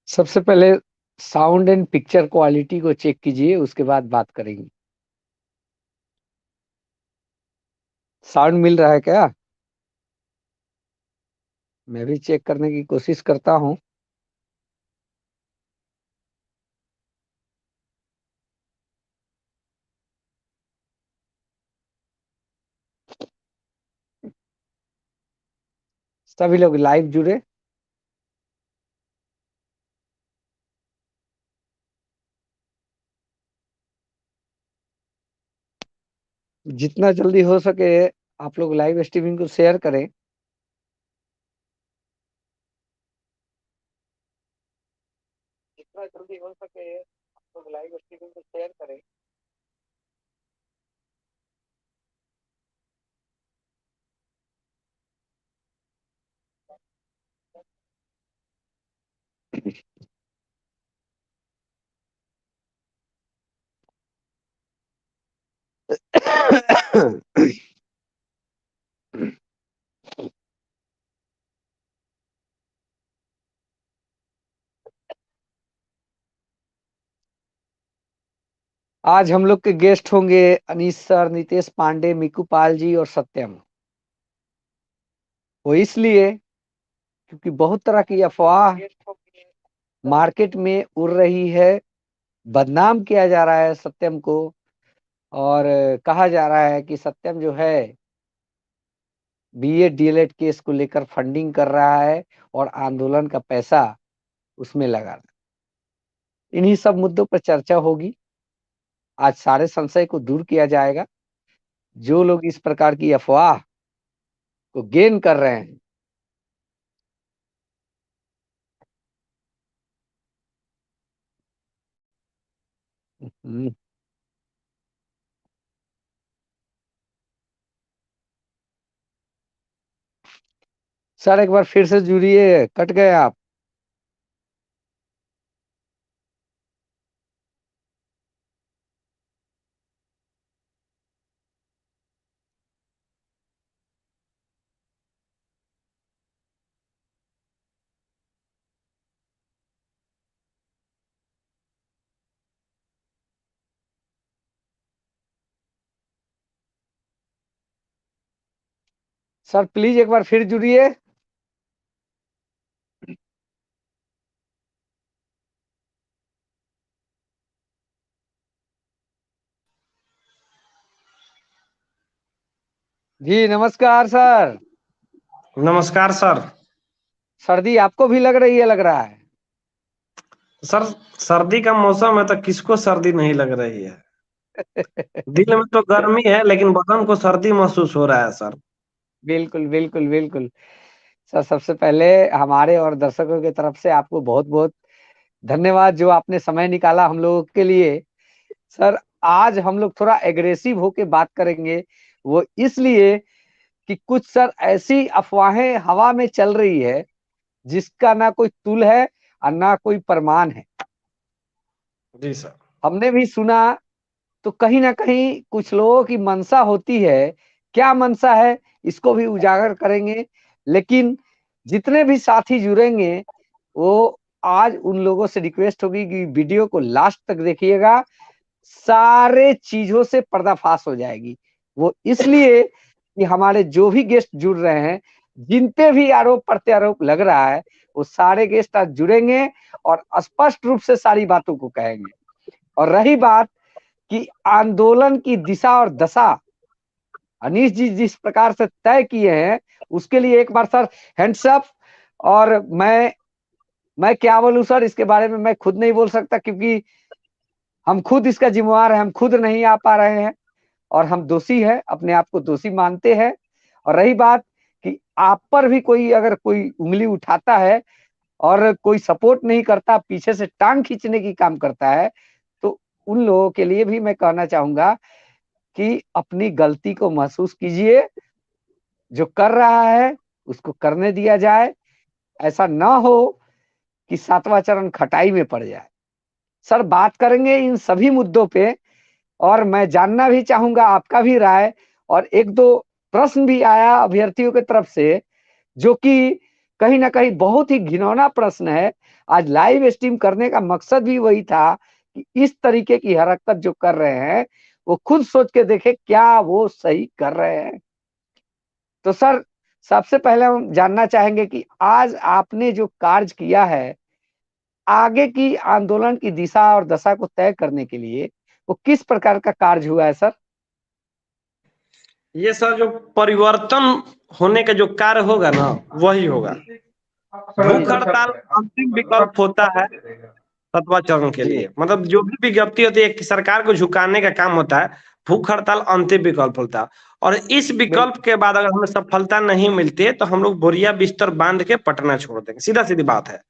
सबसे पहले sound and picture quality को चेक कीजिए, उसके बाद बात करेंगे। साउंड मिल रहा है क्या? मैं भी चेक करने की कोशिश करता हूँ। सभी लोग लाइव जुड़े। जितना जल्दी हो सके आप लोग लाइव स्ट्रीमिंग को शेयर करें। जितना जल्दी हो सके आप लोग लाइव स्ट्रीमिंग को शेयर करें। आज हम लोग के गेस्ट होंगे अनीश सर, नितेश पांडे, मिकू पाल जी और सत्यम। वो इसलिए क्योंकि बहुत तरह की अफवाह मार्केट में उड़ रही है। बदनाम किया जा रहा है सत्यम को, और कहा जा रहा है कि सत्यम जो है बीए डीएलएड केस को लेकर फंडिंग कर रहा है और आंदोलन का पैसा उसमें लगा रहा है। इन्हीं सब मुद्दों पर चर्चा होगी। आज सारे संशय को दूर किया जाएगा। जो लोग इस प्रकार की अफवाह को गेन कर रहे हैं, सर एक बार फिर से जुड़िए, कट गए आप। सर प्लीज एक बार फिर जुड़िए। जी नमस्कार सर। नमस्कार सर। सर्दी आपको भी लग रही है, लग रहा है। सर सर्दी का मौसम है तो किसको सर्दी नहीं लग रही है। दिल में तो गर्मी है लेकिन बदन को सर्दी महसूस हो रहा है सर। बिल्कुल बिल्कुल बिल्कुल। सर सबसे पहले हमारे और दर्शकों की तरफ से आपको बहुत बहुत धन्यवाद, जो आपने समय निकाला हम लोगों के लिए। सर आज हम लोग थोड़ा एग्रेसिव होके बात करेंगे। वो इसलिए कि कुछ सर ऐसी अफवाहें हवा में चल रही है जिसका ना कोई तुल है और ना कोई प्रमाण है। जी सर। हमने भी सुना, तो कहीं ना कहीं कुछ लोगों की मंशा होती है। क्या मंशा है इसको भी उजागर करेंगे। लेकिन जितने भी साथी जुड़ेंगे, वो आज उन लोगों से रिक्वेस्ट होगी कि वीडियो को लास्ट तक देखिएगा। सारे चीजों से पर्दाफाश हो जाएगी। वो इसलिए कि हमारे जो भी गेस्ट जुड़ रहे हैं, जिन पे भी आरोप प्रत्यारोप लग रहा है, वो सारे गेस्ट आज जुड़ेंगे और स्पष्ट रूप से सारी बातों को कहेंगे। और रही बात कि आंदोलन की दिशा और दशा अनीश जी जिस प्रकार से तय किए हैं, उसके लिए एक बार सर हैंड्स अप। और मैं क्या बोलूं सर, इसके बारे में मैं खुद नहीं बोल सकता, क्योंकि हम खुद इसका जिम्मेवार है। हम खुद नहीं आ पा रहे हैं और हम दोषी है, अपने आप को दोषी मानते हैं। और रही बात कि आप पर भी कोई अगर कोई उंगली उठाता है और कोई सपोर्ट नहीं करता, पीछे से टांग खींचने की काम करता है, तो उन लोगों के लिए भी मैं कहना चाहूंगा कि अपनी गलती को महसूस कीजिए। जो कर रहा है उसको करने दिया जाए। ऐसा ना हो कि सातवां चरण खटाई में पड़ जाए। सर बात करेंगे इन सभी मुद्दों पे, और मैं जानना भी चाहूंगा आपका भी राय। और एक दो प्रश्न भी आया अभ्यर्थियों की तरफ से, जो कि कहीं ना कहीं बहुत ही घिनौना प्रश्न है। आज लाइव स्ट्रीम करने का मकसद भी वही था कि इस तरीके की हरकत जो कर रहे हैं वो खुद सोच के देखे क्या वो सही कर रहे हैं। तो सर सबसे पहले हम जानना चाहेंगे कि आज आपने जो कार्य किया है आगे की आंदोलन की दिशा और दशा को तय करने के लिए वो किस प्रकार का कार्य हुआ है सर? ये सर जो परिवर्तन होने का जो कार्य होगा ना वही होगा। भूख हड़ताल अंतिम विकल्प होता है 7वां चरण के लिए। मतलब जो भी विज्ञप्ति होती है सरकार को झुकाने का काम होता है, भूख हड़ताल अंतिम विकल्प होता है। और इस विकल्प के बाद अगर हमें सफलता नहीं मिलती है तो हम लोग बोरिया बिस्तर बांध के पटना छोड़ देंगे, सीधा सीधी बात है।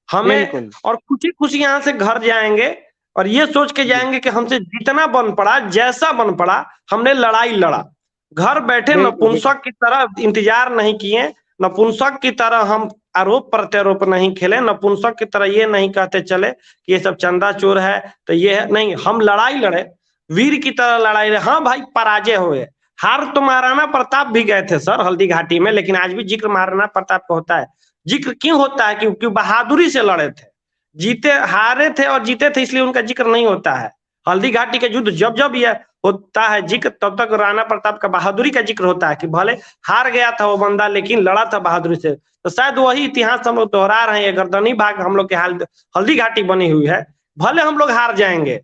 हमें और खुशी खुशी यहाँ से घर जाएंगे और ये सोच के जाएंगे कि हमसे जितना बन पड़ा, जैसा बन पड़ा, हमने लड़ाई लड़ा। घर बैठे नपुंसक की तरह इंतजार नहीं किए, नपुंसक की तरह हम आरोप प्रत्यारोप नहीं खेले, नपुंसक की तरह ये नहीं कहते चले कि ये सब चंदा चोर है तो ये है नहीं, हम लड़ाई लड़े, वीर की तरह लड़ाई लड़े। हाँ भाई पराजय हुए, हार तो महाराणा प्रताप भी गए थे सर हल्दी घाटी में, लेकिन आज भी जिक्र महाराणा प्रताप का होता है। जिक्र क्यों होता है? क्योंकि बहादुरी से लड़े थे। जीते हारे थे और जीते थे इसलिए उनका जिक्र नहीं होता है। हल्दी घाटी के युद्ध जब जब यह होता है जिक्र, तब तक राणा प्रताप का बहादुरी का जिक्र होता है कि भले हार गया था वो बंदा लेकिन लड़ा था बहादुरी से। तो शायद वही इतिहास हम लोग दोहरा रहे हैं। गर्दनी भाग हम लोग के हाल हल्दी घाटी बनी हुई है। भले हम लोग हार जाएंगे,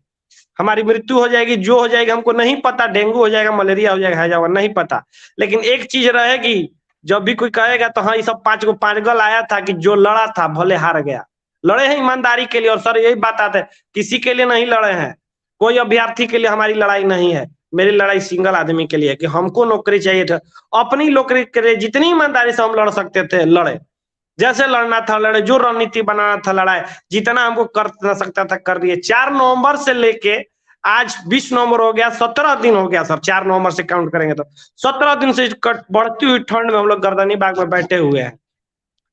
हमारी मृत्यु हो जाएगी, जो हो जाएगी हमको नहीं पता, डेंगू हो जाएगा, मलेरिया हो जाएगा, हैजा नहीं पता, लेकिन एक चीज रहेगी, जब भी कोई कहेगा तो हाँ ये सब पांच गल आया था कि जो लड़ा था भले हार गया। लड़े हैं ईमानदारी के लिए। और सर यही बात आते हैं, किसी के लिए नहीं लड़े हैं, कोई अभ्यर्थी के लिए हमारी लड़ाई नहीं है। मेरी लड़ाई सिंगल आदमी के लिए कि हमको नौकरी चाहिए था, अपनी नौकरी के लिए जितनी ईमानदारी से हम लड़ सकते थे लड़े, जैसे लड़ना था लड़े, जो रणनीति बनाना था लड़ाई, जितना हमको कर सकता था कर दिए। 4 नवंबर से लेके आज 20 नवंबर हो गया, 17 दिन हो गया सर। 4 नवंबर से काउंट करेंगे तो 17 दिन से बढ़ती हुई ठंड में हम लोग गर्दनी बाग में बैठे हुए हैं।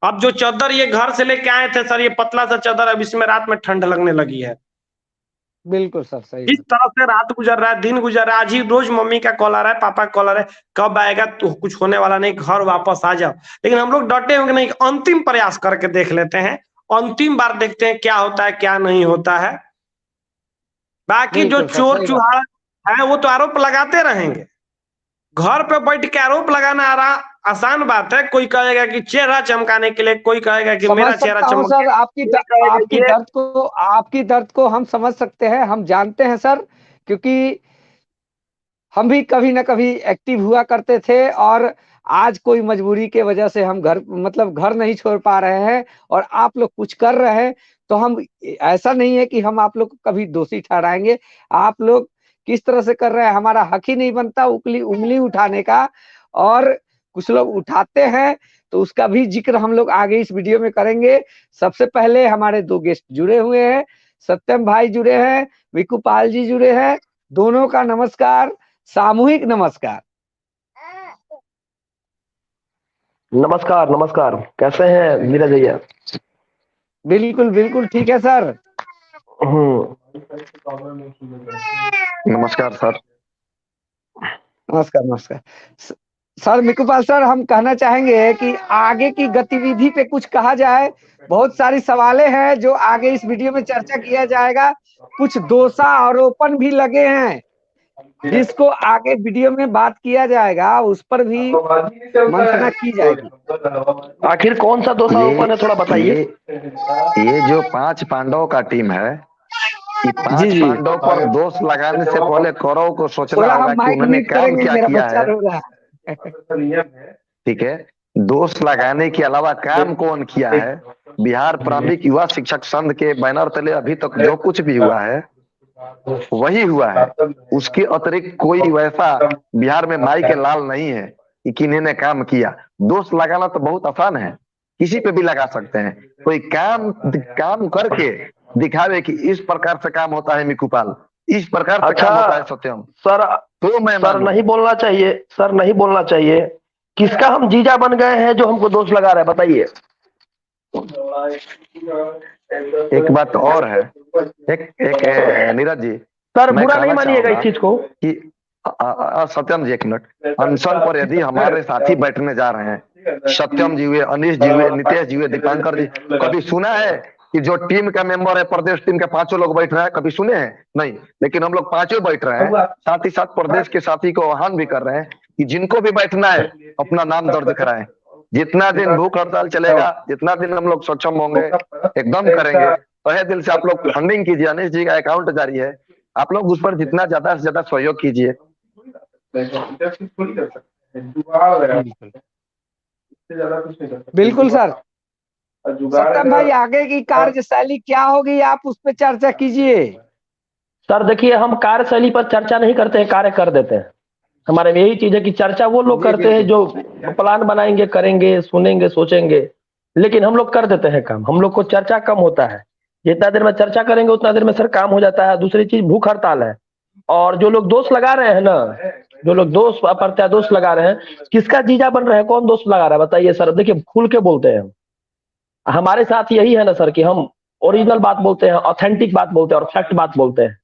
अब जो चादर ये घर से लेके आए थे सर, ये पतला सा चादर, अब इसमें रात में ठंड लगने लगी है। बिल्कुल सर सही। इस तरह से रात गुजर रहा है, दिन गुजर रहा है। आज ही रोज मम्मी का कॉल आ रहा है, पापा का कॉल आ रहा है, कब आएगा, तो कुछ होने वाला नहीं, घर वापस आ जाओ। लेकिन हम लोग डटे होंगे नहीं, अंतिम प्रयास करके देख लेते हैं, अंतिम बार देखते हैं क्या होता है क्या नहीं होता है। बाकी जो चोर चुहार है वो तो आरोप लगाते रहेंगे। घर पे बैठ के आरोप लगाना आसान बात है। कोई कहेगा कि चेहरा चमकाने के लिए, कोई कहेगा कि मेरा चेहरा चमक। सर आपकी दर्द को हम समझ सकते हैं, हम जानते हैं सर, क्योंकि हम भी कभी ना कभी एक्टिव हुआ करते थे और आज कोई मजबूरी के वजह से हम घर नहीं छोड़ पा रहे हैं और आप लोग कुछ कर रहे हैं, तो हम ऐसा नहीं है कि हम आप लोग को कभी दोषी ठहराएंगे। आप लोग किस तरह से कर रहे हैं, हमारा हक ही नहीं बनता उंगली उठाने का, और कुछ लोग उठाते हैं तो उसका भी जिक्र हम लोग आगे इस वीडियो में करेंगे। सबसे पहले हमारे 2 गेस्ट जुड़े हुए हैं, सत्यम भाई जुड़े हैं, विकू पाल जी जुड़े हैं, दोनों का नमस्कार, सामूहिक नमस्कार। नमस्कार नमस्कार, कैसे हैं नीरज भैया? बिल्कुल बिल्कुल ठीक है सर। नमस्कार सर। नमस्कार नमस्कार सर। मिकुपाल सर, हम कहना चाहेंगे कि आगे की गतिविधि पे कुछ कहा जाए। बहुत सारी सवालें हैं जो आगे इस वीडियो में चर्चा किया जाएगा, कुछ दोषारोपण भी लगे हैं जिसको आगे वीडियो में बात किया जाएगा, उस पर भी मंथना की जाएगी। आखिर कौन सा दोषारोपण है, थोड़ा बताइए। ये जो 5 पांडवों का टीम है, ये 5 पांडवों पर दोष लगाने से पहले कौरव को सोचना होगा कि उन्होंने काम क्या किया है। ठीक है, दोष लगाने के अलावा काम कौन किया है? बिहार प्रारंभिक युवा शिक्षक संघ के बैनर तले अभी तक जो कुछ भी हुआ है वही हुआ है। उसके अतिरिक्त कोई वैसा बिहार में माई के लाल नहीं है कि किन्हीं ने काम किया। दोष लगाना तो बहुत आसान है, किसी पे भी लगा सकते हैं। कोई काम करके दिखावे कि इस प्रकार से काम होता है मिकुपाल, इस प्रकार से काम होता है सत्यम। सर तो मैं सर नहीं बोलना चाहिए, सर नहीं बोलना चाहिए। किसका हम जीजा बन गए हैं जो हमको दोष लगा रहे हैं, बताइए। एक बात और है, एक नीरज जी, सर बुरा नहीं मानिएगा इस चीज को कि सत्यम जी एक मिनट, अनशन पर यदि हमारे साथी बैठने जा रहे हैं, सत्यम जी हुए, अनिश जी हुए, नितेश जी हुए, दीपांकर जी, कभी सुना है कि जो टीम का मेंबर है, प्रदेश टीम के पांचों लोग बैठ रहे हैं, कभी सुने हैं? नहीं। लेकिन हम लोग पांचों बैठ रहे हैं, साथ ही साथ प्रदेश के साथी को आह्वान भी कर रहे हैं कि जिनको भी बैठना है अपना नाम दर्ज कराएं। जितना दिन भूख हड़ताल चलेगा, जितना दिन हम लोग सक्षम होंगे, एकदम करेंगे। तहे दिल से आप लोग फंडिंग कीजिए, अनिश जी का अकाउंट जारी है, आप लोग उस पर जितना ज्यादा से ज्यादा सहयोग कीजिए। बिल्कुल सर। सत्यम भाई, आगे की कार्यशैली क्या होगी, आप उस पर चर्चा कीजिए। सर देखिए, हम कार्यशैली पर चर्चा नहीं करते हैं, कार्य कर देते हैं। हमारे में यही चीज है कि चर्चा वो लोग करते हैं जो प्लान बनाएंगे, करेंगे, सुनेंगे, सोचेंगे, लेकिन हम लोग कर देते हैं काम। हम लोग को चर्चा कम होता है, जितना देर में चर्चा करेंगे उतना देर में सर काम हो जाता है। दूसरी चीज भूख हड़ताल है, और जो लोग दोष लगा रहे हैं ना, जो लोग दोष प्रत्यादोष लगा रहे हैं, किसका जीजा बन रहे हैं, कौन दोष लगा रहा है बताइए सर। देखिए खुल के बोलते हैं, हमारे साथ यही है ना सर कि हम ओरिजिनल बात बोलते हैं, ऑथेंटिक बात बोलते हैं और फैक्ट बात बोलते हैं।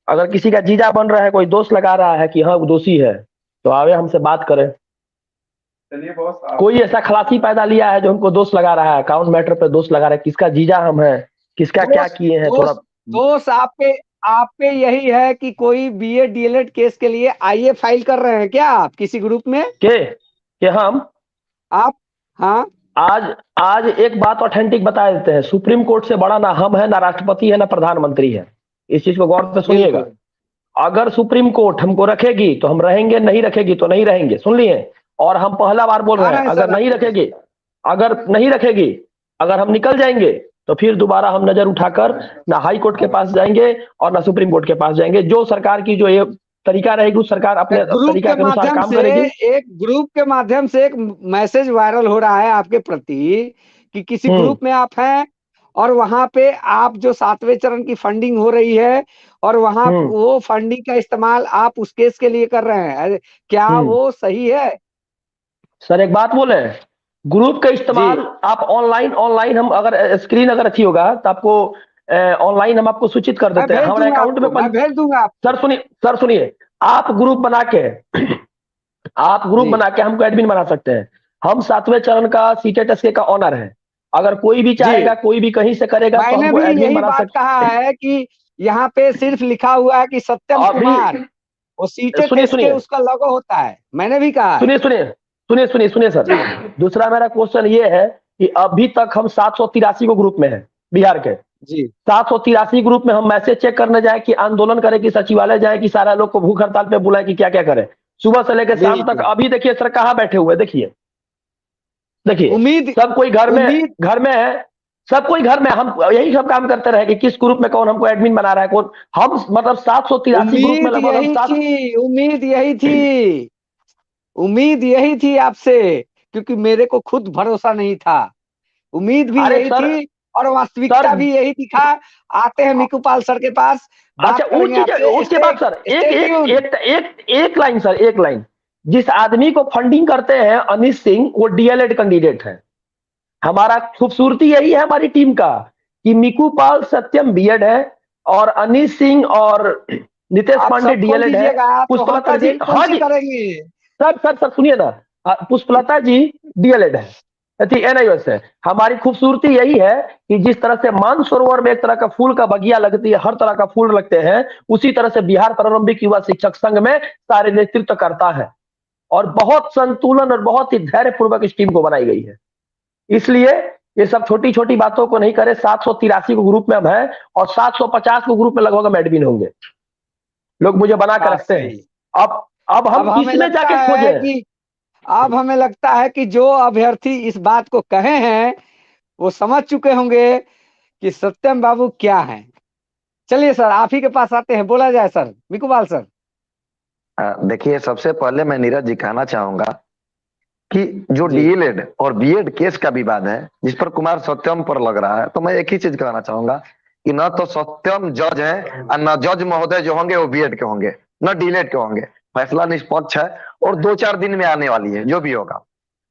अगर किसी का जीजा बन रहा है, कोई दोष लगा रहा है कि हाँ वो दोषी है, तो आवे हमसे बात करें। कोई ऐसा खलासी पैदा लिया है जो हमको दोष लगा रहा है, अकाउंट मैटर पे दोष लगा रहा है, किसका जीजा हम है, किसका क्या किए हैं, थोड़ा दोष आप पे यही है कि कोई बीए डीएलएड केस के लिए आईए फाइल कर रहे हैं क्या आप किसी ग्रुप में के हम आप? हाँ, आज एक बात ऑथेंटिक बता देते हैं, सुप्रीम कोर्ट से बड़ा ना हम है, ना राष्ट्रपति है, ना प्रधानमंत्री है। इस चीज को गौर से सुनिएगा। अगर सुप्रीम कोर्ट हमको रखेगी तो हम रहेंगे, नहीं रखेगी तो नहीं रहेंगे, सुन लिए। और हम पहला बार बोल रहे हैं, अगर नहीं रखेगी, अगर हम निकल जाएंगे तो फिर दोबारा हम नजर उठाकर ना हाई कोर्ट के पास जाएंगे और ना सुप्रीम कोर्ट के पास जाएंगे। जो सरकार की जो ये तरीका रहेगी, उस सरकार अपने तरीका के अनुसार काम करेगी। एक ग्रुप के माध्यम से एक मैसेज वायरल हो रहा है आपके प्रति कि किसी ग्रुप में आप हैं और वहां पे आप जो 7वें चरण की फंडिंग हो रही है और वहां वो फंडिंग का इस्तेमाल आप उस केस के लिए कर रहे हैं, क्या वो सही है? सर एक बात बोले, ग्रुप का इस्तेमाल आप ऑनलाइन हम अगर स्क्रीन अगर अच्छी होगा तो आपको ऑनलाइन हम आपको सूचित कर देते हैं हमारे अकाउंट में। मैं भेज दूंगा। सर सुनिए, आप ग्रुप बना के हमको एडमिन बना सकते हैं। हम 7वें चरण का सीटेट एसके का ऑनर है। अगर कोई भी चाहेगा, कोई भी कहीं से करेगा तो हमको एडमिन बना सकते हैं। कहा है कि यहाँ पे सिर्फ लिखा हुआ है कि सत्यम कुमार, वो सीटेट एसके उसका लोगो होता है, मैंने भी कहा। सुनिए सर, दूसरा मेरा क्वेश्चन ये है कि अभी तक हम 783 को ग्रुप में है बिहार के जी। 783 ग्रुप में हम मैसेज चेक करने जाए कि आंदोलन करे कि सचिवालय जाए कि सारा लोग को भूख हड़ताल पे बुलाए कि क्या क्या करे, सुबह से लेकर शाम तक। अभी देखिए सर कहाँ बैठे हुए, देखिए उम्मीद सब कोई घर में है, सब कोई घर में। हम यही सब काम करते रहे कि किस ग्रुप में कौन हमको एडमिन बना रहा है, कौन हम, मतलब 783 ग्रुप में लगभग उम्मीद यही थी आपसे, क्योंकि मेरे को खुद भरोसा नहीं था। उम्मीद भी यही थी और वास्तविकता भी यही दिखा। आते हैं मिकुपाल सर के पास। अच्छा उसके बाद सर एक लाइन सर, एक लाइन, जिस आदमी को फंडिंग करते हैं अनिश सिंह, वो डीएलएड कैंडिडेट है। हमारा खूबसूरती यही है हमारी टीम का कि मिकुपाल सत्यम बीएड है और अनिश सिंह और नितेश पांडे डीएलएड है। पुष्पलता जी, हाँ जी सर सुनिए ना, पुष्पलता जी डीएलएड है, एनआईएस है। हमारी खूबसूरती यही है कि जिस तरह से मानसरोवर में एक तरह का फूल का बगिया लगती है, हर तरह का फूल लगते हैं, उसी तरह से बिहार प्रारंभिक युवा शिक्षक संघ में सारे नेतृत्व करता है और बहुत संतुलन और बहुत ही धैर्य पूर्वक इस टीम को बनाई गई है। इसलिए ये सब छोटी छोटी बातों को नहीं करे। 783 को ग्रुप में हम हैं और 750 को ग्रुप में लगभग हम एडमिन होंगे। लोग मुझे बना कर रखते हैं। अब हम किसमें जाके खोजें? अब हमें लगता है कि जो अभ्यर्थी इस बात को कहे हैं वो समझ चुके होंगे कि सत्यम बाबू क्या हैं। चलिए सर, आप ही के पास आते हैं, बोला जाए सर। मिकुपाल सर, देखिए सबसे पहले मैं नीरज जी कहना चाहूंगा कि जो डीएलएड और बीएड केस का विवाद है जिस पर कुमार सत्यम पर लग रहा है, तो मैं एक ही चीज कहना चाहूंगा कि न तो सत्यम जज है और न जज महोदय जो होंगे वो बीएड के होंगे, न डीएलएड के होंगे। फैसला निष्पक्ष है और 2-4 दिन में आने वाली है जो भी होगा।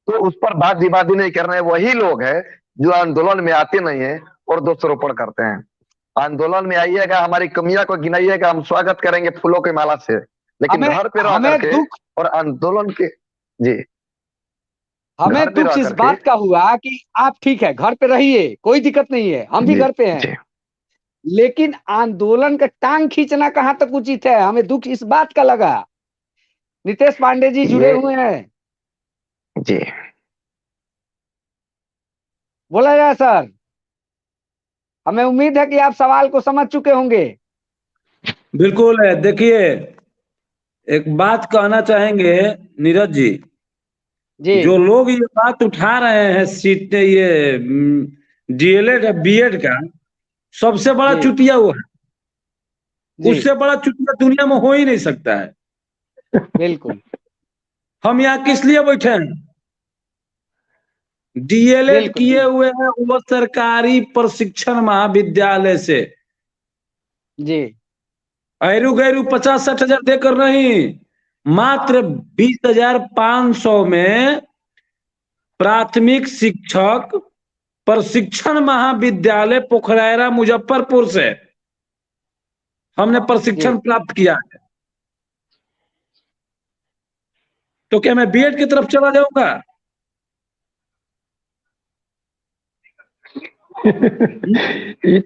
तो उस पर बात विवादी नहीं करना है। वही लोग है जो आंदोलन में आते नहीं है और दोषारोपण करते हैं। आंदोलन में आइएगा, हमारी कमियां को गिनाइएगा, हम स्वागत करेंगे फूलों की माला से, लेकिन घर पे रह करके और आंदोलन के जी हमें घर पे दुख रह इस करके। बात का हुआ कि आप ठीक है, घर पे रहिए, कोई दिक्कत नहीं है, हम भी जी घर पे हैं, जी लेकिन आंदोलन का टांग खींचना कहां तक उचित है, हमें दुख इस बात का लगा। नितेश पांडे जी जुड़े ये हुए हैं, जी बोला जाए सर। हमें उम्मीद है कि आप सवाल को समझ चुके होंगे। बिल्कुल है। देखिए, एक बात कहना चाहेंगे नीरज जी, जी जो लोग ये बात उठा रहे हैं सीट ये डीएलएड या बीएड का, सबसे बड़ा जी चुतिया वो है। जी उससे बड़ा चुतिया दुनिया में हो ही नहीं सकता है। बिल्कुल हम यहाँ किस लिए बैठे हैं? डीएलएड बिल्कुल किए बिल्कुल। हुए हैं वो सरकारी प्रशिक्षण महाविद्यालय से। जी ऐरू गैरू 50-60 हजार देकर नहीं, मात्र 20,500 में प्राथमिक शिक्षक प्रशिक्षण महाविद्यालय पोखरायरा मुजफ्फरपुर से हमने जी प्रशिक्षण प्राप्त किया है। तो क्या मैं बीएड की तरफ चला जाऊंगा? ये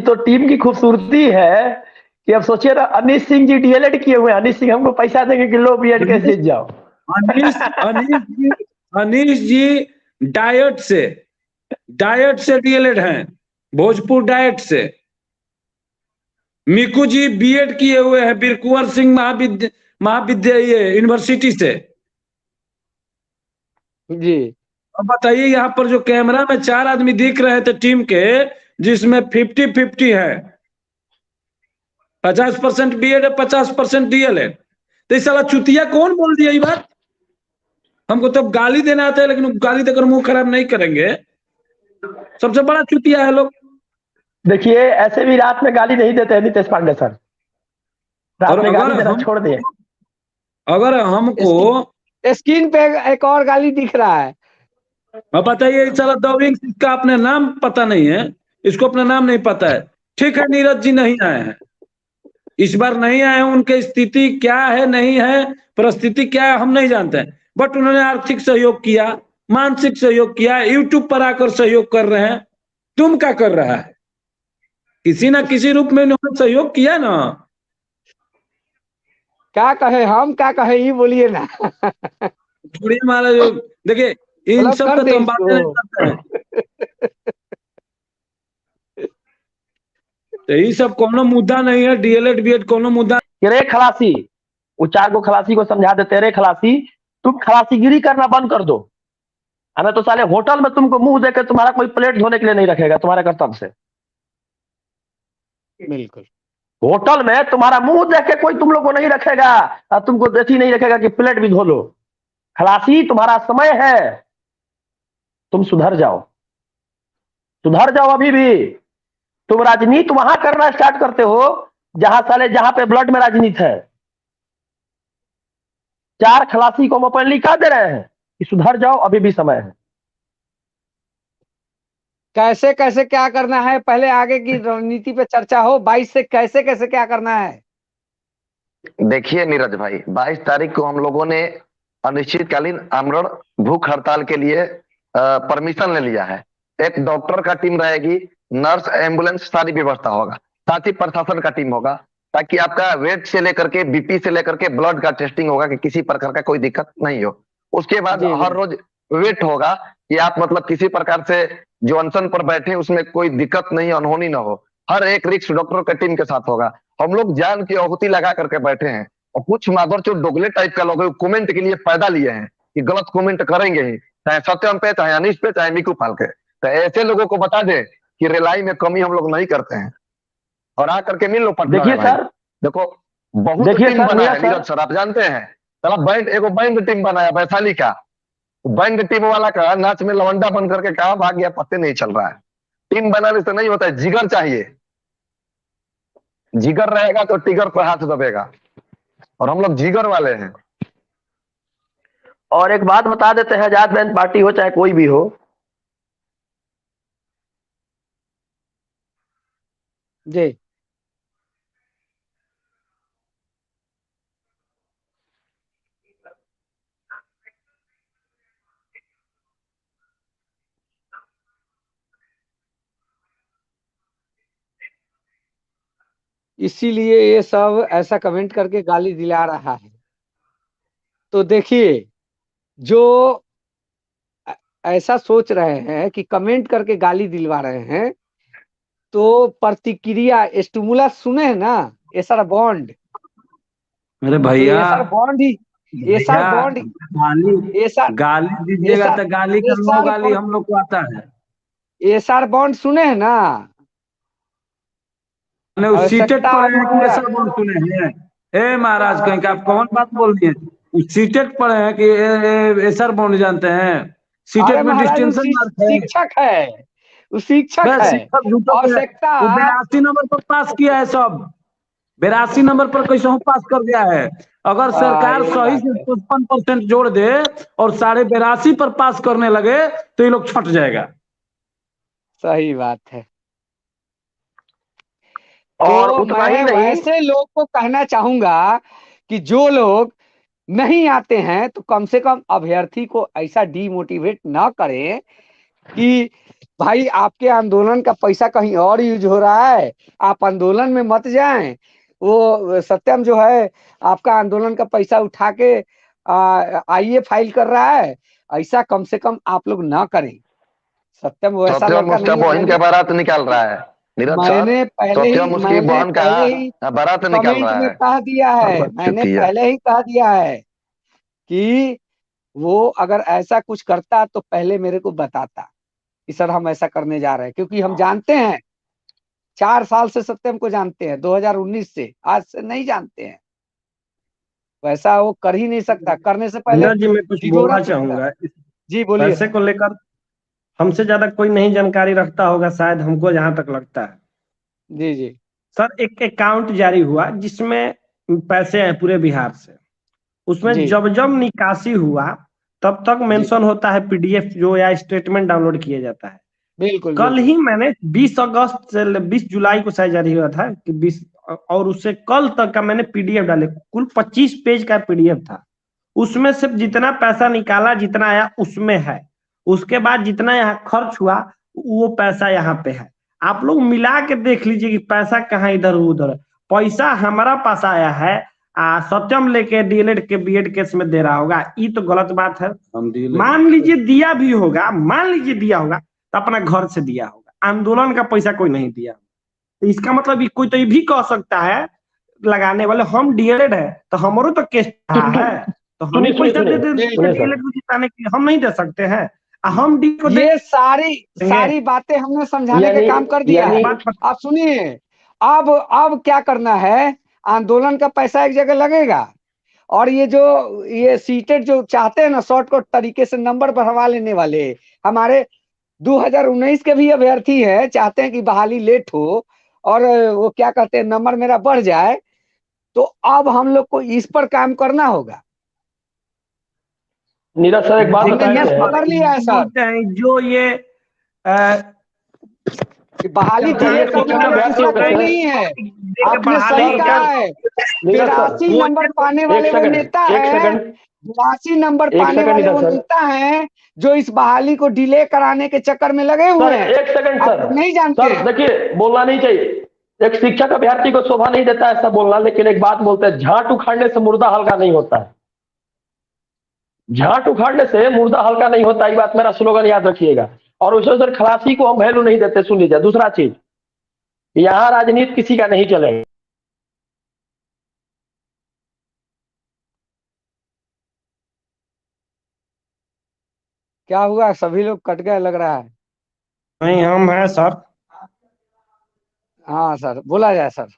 तो टीम की खूबसूरती है कि अब सोचिए ना, अनिश सिंह जी डीएलएड किए हुए हैं, अनिश सिंह हमको पैसा देंगे कि लो बीएड के सीख जाओ। अनीश अनीश जी अनीश जी डायट से डीएलएड हैं, भोजपुर डायट से। मिकू जी बीएड किए हुए हैं बीर कुंवर सिंह महाविद्यालय यूनिवर्सिटी से। जी अब बताइए, यहाँ पर जो कैमरा में 4 आदमी दिख रहे थे टीम के, जिसमें 50-50 है, 50% बीएड है, 50% डीएलएड। तो इस साला चुतिया कौन बोल दिया ये बात? हमको तो गाली देना आता है, लेकिन गाली देकर मुंह खराब नहीं करेंगे। सबसे बड़ा चुतिया है लोग। देखिए, ऐसे भी रात में गाली नहीं देते हैं नितेश पांडे सर, रात और में गाली देना छोड़ दिए। अगर हमको स्क्रीन पे एक और गाली दिख रहा है। अब बताइए, इस साला दविंग का अपने नाम पता नहीं है, इसको अपना नाम नहीं पता है। ठीक है, नीरज जी नहीं आए हैं इस बार, नहीं आए हैं, उनकी स्थिति क्या है नहीं है, परिस्थिति क्या है हम नहीं जानते हैं, बट उन्होंने आर्थिक सहयोग किया, मानसिक सहयोग किया, यूट्यूब पर आकर सहयोग कर रहे हैं। तुम क्या कर रहा है? किसी ना किसी रूप में इन्होंने सहयोग किया ना। क्या कहे, हम क्या कहे, ये बोलिए ना। छोड़िए महाराज, देखिए इन ब्लॉक सब कर का दे तो हम बातें नहीं इसको। करते हैं। तो ये सब कोनो मुद्दा नहीं है, डीएलएड बीएड कोनो मुद्दा। कि रे खलासी, वो 4 गो खलासी को समझा देते, रे खलासी तुम खलासीगिरी करना बंद कर दो, हमें तो साले होटल में तुमको मुंह देकर तुम्हारा कोई प्लेट धोने के लिए नहीं रखेगा तुम्हारे कर्तव्य से। बिल्कुल होटल में तुम्हारा मुंह देख के कोई तुम लोग को नहीं रखेगा, और तुमको देती नहीं रखेगा कि प्लेट भी धो लो। खलासी तुम्हारा समय है, तुम सुधर जाओ, सुधर जाओ अभी भी। तुम राजनीति वहां करना स्टार्ट करते हो जहां पे ब्लड में राजनीति है। 4 खलासी को हम ओपनली कह दे रहे हैं कि सुधर जाओ, अभी भी समय है। कैसे कैसे क्या करना है, पहले आगे की रणनीति पे चर्चा हो। 22 से कैसे कैसे क्या करना है। देखिए नीरज भाई, 22 तारीख को हम लोगों ने अनिश्चितकालीन आमरण भूख हड़ताल के लिए परमिशन ले लिया है। एक डॉक्टर का टीम रहेगी, नर्स, एम्बुलेंस, सारी व्यवस्था होगा, साथ ही प्रशासन का टीम होगा, ताकि आपका वेट से लेकर के बीपी से लेकर के ब्लड का टेस्टिंग होगा कि किसी प्रकार का कोई दिक्कत नहीं हो। उसके बाद जी हर बिल्कुल रोज वेट होगा कि आप मतलब किसी प्रकार से जो अनशन पर बैठे उसमें कोई दिक्कत नहीं, अनहोनी ना हो। हर एक रिक्स डॉक्टर का टीम के साथ होगा। हम लोग जान की आहुति लगा करके बैठे हैं, और कुछ मादरचोद डोगले टाइप का लोग कमेंट के लिए पैदा लिए हैं कि गलत कमेंट करेंगे ही, चाहे सत्यम पे, चाहे अनिश पे, चाहे मिकू पाल के। तो ऐसे लोगों को बता दे कि रेलाई में कमी हम लोग नहीं करते हैं, और आकर के मिल लो पटना में देखिए भाई। सर, देखो, बहुत देखिए टीम सर, बना मेरा है सर, नीरज सर, आप जानते हैं। चला बैंड, एगो बैंड टीम बनाया वैशाली का, बैंड टीम वाला का नाच में लवंडा बन करके कहा भाग गया, पत्ते नहीं चल रहा है। टीम बनाने से नहीं होता है, जिगर चाहिए। जिगर रहेगा तो टिगर पर हाथ दबेगा, और हम लोग जिगर वाले हैं। और एक बात बता देते हैं, आजाद बैंड पार्टी हो चाहे कोई भी हो, जी इसीलिए ये सब ऐसा कमेंट करके गाली दिला रहा है। तो देखिए, जो ऐसा सोच रहे हैं कि कमेंट करके गाली दिलवा रहे हैं, तो प्रतिक्रिया स्टिमुलस सुने हैं ना, एसआर बॉन्ड। अरे तो भैया, एसआर बॉन्ड ही, एसआर भैया बॉन्ड, गाली एसआर गाली दीजिएगा एसआर तो गाली का नो एसआर गाली बॉन्ड, हम लोग को आता है। एसआर बॉन्ड सुने हैं ना, मैंने उस सीटेट आवश्यकता पढ़े हैं कि अनुपूरक। एसआर बॉन्ड सुने हैं? ए महाराज, कहीं का आप कौन बात बोल रही है? सीटेट पढ़े हैं कि एसआर बॉन्ड जानते हैं? अरे सीटेट में महाराज, वो डिस्टिंक्शन मार्क है। शिक्षक है, वो शिक्षक बस है। शिक्षक झूठो के है। आवश्यकता, वो 82 नंबर पर पास किया है सब। 82 नंबर पर कैसे हूँ पास कर दिया है। अगर सरकार यही सही बात से है। 55% जोड़ दे और 82.5 पर पास करने लगे तो ये लोग छट जाएगा। सही बात है। और तो उतना ही मैं नहीं, वैसे लोग को कहना चाहूंगा कि जो लोग नहीं आते हैं तो कम से कम अभ्यर्थी को ऐसा डीमोटिवेट ना करें कि भाई आपके आंदोलन का पैसा कहीं और यूज हो रहा है, आप आंदोलन में मत जाएं। वो सत्यम जो है आपका आंदोलन का पैसा उठा के आईए फाइल कर रहा है, ऐसा कम से कम आप लोग ना करें। सत्यम वैसा सत्यम लड़का उसका नहीं है। बहन का बारात निकाल रहा है नीरज सर। सत्यम उसकी बहन का पहले ही बारात निकाल कमेंट रहा में है। कह दिया है, मैंने शुक्रिया। पहले ही कह दिया है कि वो अगर ऐसा कुछ करता तो पहले मेरे को बताता कि सर हम ऐसा करने जा रहे हैं, क्योंकि हम जानते हैं 4 साल से सत्यम को जानते हैं, 2019 से, आज से नहीं जानते हैं। वैसा वो कर ही नहीं सकता, करने से पहले नीरज जी, मैं कुछ ढिढोरा बोलना पीटता। चाहूंगा इस जी बोलिए पैसे सर। को लेकर। हमसे ज्यादा कोई नहीं जानकारी रखता होगा शायद, हमको जहां तक लगता है। जी जी सर, एक अकाउंट जारी हुआ जिसमें पैसे हैं पूरे बिहार से। उसमें जी जब जब निकासी हुआ तब तक जी मेंशन होता है पीडीएफ जो या स्टेटमेंट डाउनलोड किया जाता है। बिल्कुल कल बिल्कुल। ही मैंने 20 अगस्त से 20 जुलाई को शायद जारी हुआ था कि 20, और उससे कल तक का मैंने पीडीएफ डाले। कुल 25 पेज का पीडीएफ था। उसमें सिर्फ जितना पैसा निकाला, जितना आया उसमें है। उसके बाद जितना यहाँ खर्च हुआ वो पैसा यहाँ पे है। आप लोग मिला के देख लीजिए कि पैसा कहाँ इधर उधर है। पैसा हमारा पास आया है, सत्यम लेके डीएलएड के बीएड केस में दे रहा होगा, ये तो गलत बात है। हम मान लीजिए दिया भी होगा, मान लीजिए दिया होगा तो अपना घर से दिया होगा, आंदोलन का पैसा कोई नहीं दिया। तो इसका मतलब कोई तो ये भी कह सकता है लगाने वाले, हम डीएलएड है तो हमारो तो केस रहा है, तो हम ही सुनिए पैसा दे सुनिए दे सुनिए डीएलएड सर, को जिताने के लिए। हम नहीं दे सकते हैं? हम डी को ये सारी देंगे। बातें हमने समझाने का यानी काम कर दिया है। बात आप सुनिए, अब क्या करना है, आंदोलन का पैसा एक जगह लगेगा, और ये सीटेट जो चाहते हैं ना शॉर्टकट तरीके से नंबर बढ़वा लेने वाले, हमारे 2019 के भी अभ्यर्थी हैं, चाहते हैं कि बहाली लेट हो और वो क्या कहते हैं नंबर मेरा बढ़ जाए। तो अब हम लोग को इस पर काम करना होगा। नीरज सर एक बात हमने बताते नस हैं। पकड़ लिया है सर बोलते हैं जो ये कि बहाली डिले करने वाले दूसरा कोई नहीं है। आपने सही कहा है, नीरज सर 82 नंबर पाने वाले वो नेता एक है, सेकंड 82 नंबर एक पाने सेकंड वाले नीरज वो सर, नेता हैं जो इस बहाली को डिले कराने के चक्कर में लगे हुए सर हैं। एक सेकंड आप सर, नहीं जानते सर हैं। देखिए बोलना नहीं चाहिए, एक शिक्षक अभ्यर्थी को शोभा नहीं देता ऐसा बोलना, लेकिन एक बात बोलते हैं, झाट उखाड़ने से मुर्दा हल्का नहीं होता है। झाट उखाड़ने से मुर्दा हल्का नहीं होता, ये बात मेरा स्लोगन याद रखिएगा। और उसे सर खलासी को हम वैल्यू नहीं देते। सुन लीजिए दूसरा चीज, यहाँ राजनीति किसी का नहीं चलेगा। क्या हुआ, सभी लोग कट गए लग रहा है। नहीं, हम है सर। हाँ सर, बोला जाए सर।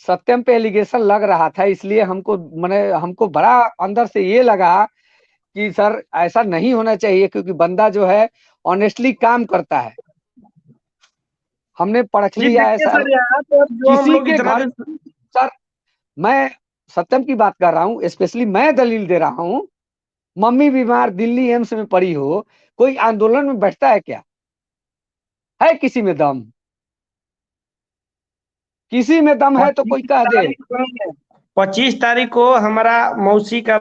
सत्यम पे एलिगेशन लग रहा था, इसलिए हमको बड़ा अंदर से ये लगा कि सर ऐसा नहीं होना चाहिए, क्योंकि बंदा जो है ऑनेस्टली काम करता है। हमने परख जी लिया है देखिए सर, सर, यहाँ पर जो हम किसी लोग के इतना घर, सर मैं सत्यम की बात कर रहा हूँ, स्पेशली मैं दलील दे रहा हूँ। मम्मी बीमार दिल्ली एम्स में पड़ी हो, कोई आंदोलन में बैठता है क्या? है किसी में दम? किसी में दम है तो कोई कह दे। 25 तारीख को हमारा मौसी का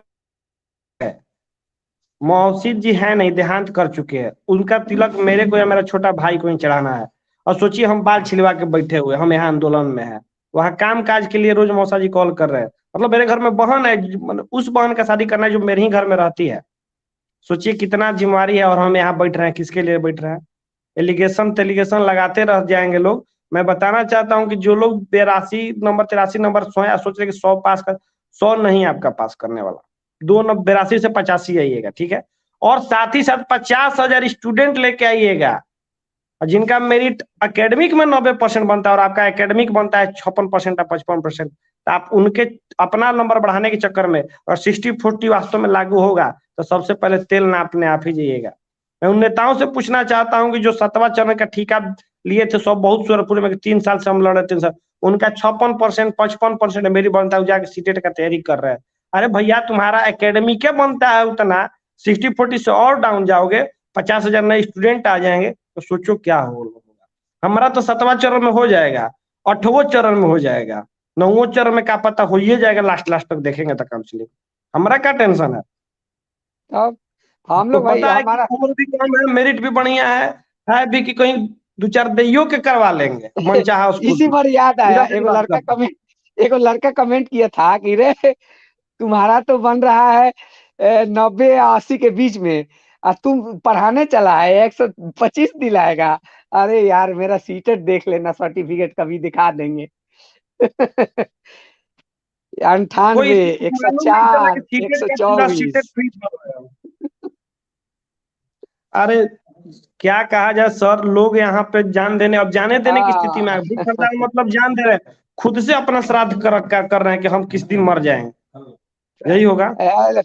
है। मौसी जी है नहीं, देहांत कर चुके हैं। उनका तिलक मेरे को या मेरा छोटा भाई को ही चढ़ाना है। और सोचिए हम बाल छिलवा के बैठे हुए, हम यहाँ आंदोलन में है, वहाँ काम काज के लिए रोज मौसा जी कॉल कर रहे हैं। मतलब मेरे घर में बहन है, मतलब उस बहन का शादी करना है जो मेरे ही घर में रहती है। सोचिए कितना जिम्मेवारी है, और हम यहाँ बैठ रहे हैं, किसके लिए बैठ रहे हैं? एलिगेशन टेलीगेशन लगाते रह जाएंगे लोग। मैं बताना चाहता हूँ कि जो लोग 83 नंबर सोच रहे कि 100 पास कर, 100 नहीं आपका पास करने वाला, 82 से 85 आइएगा, ठीक है। और साथ ही साथ 50,000 स्टूडेंट लेके आइएगा, जिनका मेरिट एकेडमिक में 90% बनता है और आपका एकेडमिक बनता है 56% या 55%, तो आप उनके अपना नंबर बढ़ाने के चक्कर में, और 60-40 वास्तव में लागू होगा, तो सबसे पहले तेल नापने आप ही जाइएगा। मैं उन नेताओं से पूछना चाहता हूं कि जो 7वां चरण का ठेका लिए थे, सब बहुत सूरपुर में 3 साल से हम लड़ रहे, 3 साल, उनका 56% 55% मेरी बनता है, जाके सीटेट का तैयारी कर रहे हैं। अरे भैया तुम्हारा एकेडमिक बनता है उतना, 60-40 से और डाउन जाओगे, 50,000 नए स्टूडेंट आ जाएंगे, तो सोचो क्या होगा। हमारा तो 7वां चरण में हो जाएगा, 8वां चरण में हो जाएगा, 9वां चरण में क्या पता हो ही जाएगा, लास्ट तक देखेंगे तो काउंसिलिंग। हमारा क्या टेंशन है? अब हम तो लोग भाई पता है कि हमारा उम्र भी कम है, मेरिट भी बढ़िया है भी कि कहीं 2-4 दैयों के करवा लेंगे मनचाहा स्कूल इसी में। पर याद आया, सीधा सीधी बात करते हैं। एगो लड़का कमेंट किया था कि रे तुम्हारा तो बन रहा है 90-80 के बीच में, और तुम पढ़ाने चला है 125 दिलाएगा। अरे यार मेरा सीटेट देख लेना, सर्टिफिकेट कभी दिखा देंगे। कोई 98, इसको मालूम नहीं चला कि 104, सीटेट का पूरा सीटेट 124। फ्री कर रहे हैं। अरे क्या कहा जाए सर, लोग यहाँ पे जान देने, अब जाने देने की स्थिति में हाँ है। भूख हड़ताल मतलब जान दे रहे हैं, खुद से अपना श्राद्ध कर रहे हैं कि हम किस दिन मर जाएंगे, यही होगा। यार,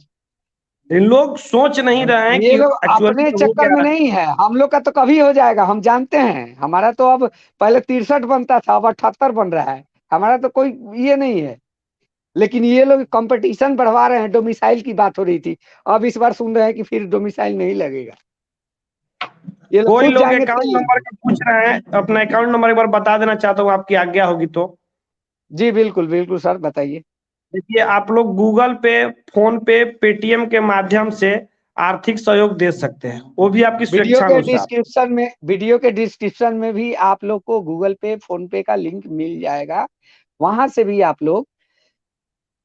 इन लोग सोच नहीं रहे हैं ये कि लोग एक्चुअली अपने हो चक्कर क्या में रहा है। नहीं है, हम लोग का तो कभी हो जाएगा, हम जानते हैं। हमारा तो अब पहले 63 बनता था, अब 78 बन रहा है। हमारा तो कोई ये नहीं है। लेकिन ये लोग कंपटीशन बढ़वा रहे हैं। डोमिसाइल की बात हो रही थी, अब इस बार सुन रहे हैं कि फिर डोमिसाइल नहीं लगेगा। ये लोग कोई खुद लोग जाएंगे अकाउंट तेल नंबर लेने। का पूछ रहे हैं, अपना अकाउंट नंबर एक बार बता देना चाहता हूँ, आपकी आज्ञा होगी तो। जी बिल्कुल बिल्कुल सर, बताइए। देखिए आप लोग गूगल पे, फोन पे, पेटीएम के माध्यम से आर्थिक सहयोग दे सकते हैं, वो भी आपकी वीडियो स्वेच्छा के अनुसार। डिस्क्रिप्शन में भी आप लोग को गूगल पे, फोन पे का लिंक मिल जाएगा। वहां से भी आप लोग